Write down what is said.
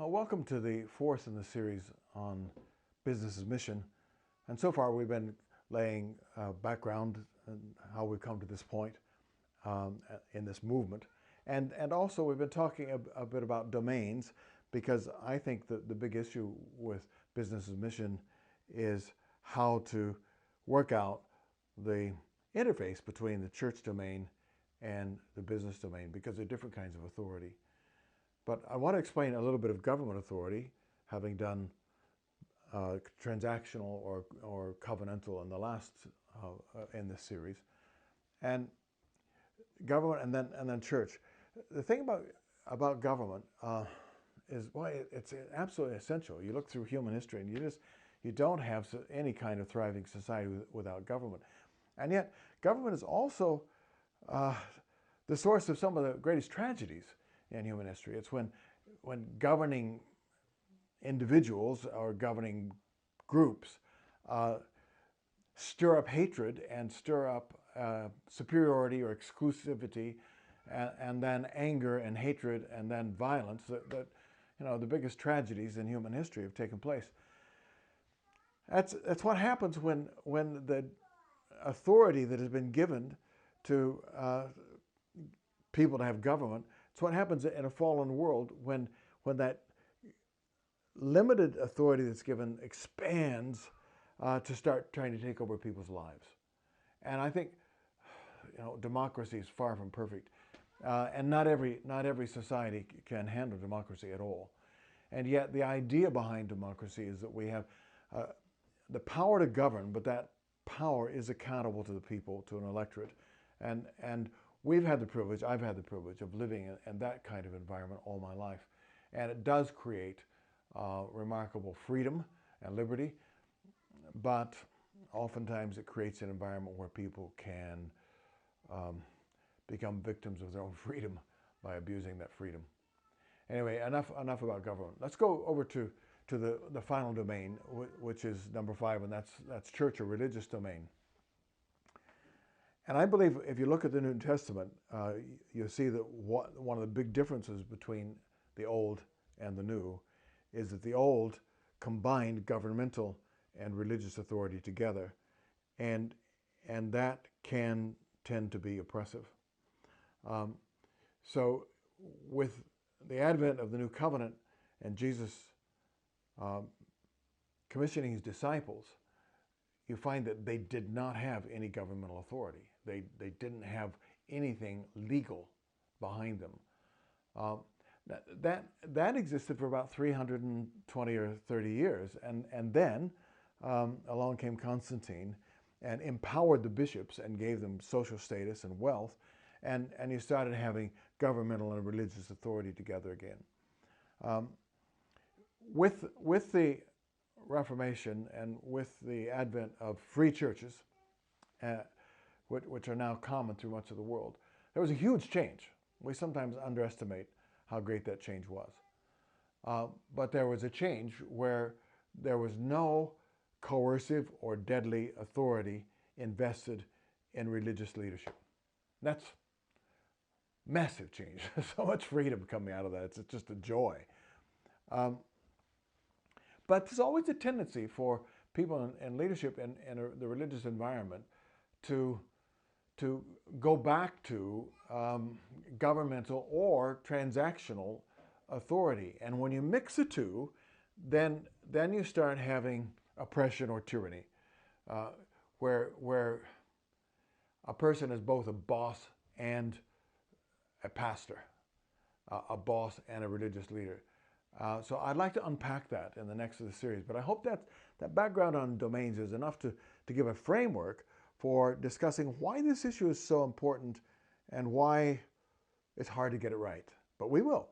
Welcome to the fourth in the series on business's mission. And so far we've been laying background and how we've come to this point in this movement. And also we've been talking a bit about domains, because I think that the big issue with business's mission is how to work out the interface between the church domain and the business domain, because they're different kinds of authority. But I want to explain a little bit of government authority, having done transactional or covenantal in the last in this series, and government, and then church. The thing about government is why it's absolutely essential. You look through human history, and you don't have any kind of thriving society without government, and yet government is also the source of some of the greatest tragedies in human history. It's when governing individuals or governing groups stir up hatred and stir up superiority or exclusivity, and then anger and hatred and then violence. That the biggest tragedies in human history have taken place. That's what happens when the authority that has been given to people to have government. It's what happens in a fallen world when that limited authority that's given expands to start trying to take over people's lives. And I think democracy is far from perfect, and not every society can handle democracy at all. And yet the idea behind democracy is that we have the power to govern, but that power is accountable to the people, to an electorate, and I've had the privilege of living in that kind of environment all my life. And it does create remarkable freedom and liberty, but oftentimes it creates an environment where people can become victims of their own freedom by abusing that freedom. Anyway, enough about government. Let's go over to the final domain, which is number 5, and that's church or religious domain. And I believe if you look at the New Testament, you'll see that one of the big differences between the Old and the New is that the Old combined governmental and religious authority together, and that can tend to be oppressive. So with the advent of the New Covenant and Jesus commissioning his disciples, you find that they did not have any governmental authority. They didn't have anything legal behind them. That existed for about 320 or 30 years, and then along came Constantine and empowered the bishops and gave them social status and wealth, and you started having governmental and religious authority together again. With the Reformation and with the advent of free churches, which are now common through much of the world, there was a huge change. We sometimes underestimate how great that change was. But there was a change where there was no coercive or deadly authority invested in religious leadership. That's massive change. So much freedom coming out of that. It's just a joy. But there's always a tendency for people in leadership in the religious environment to go back to governmental or transactional authority. And when you mix the two, then you start having oppression or tyranny, where a person is both a boss and a pastor, a boss and a religious leader. So I'd like to unpack that in the next of the series, but I hope that background on domains is enough to give a framework for discussing why this issue is so important and why it's hard to get it right. But we will.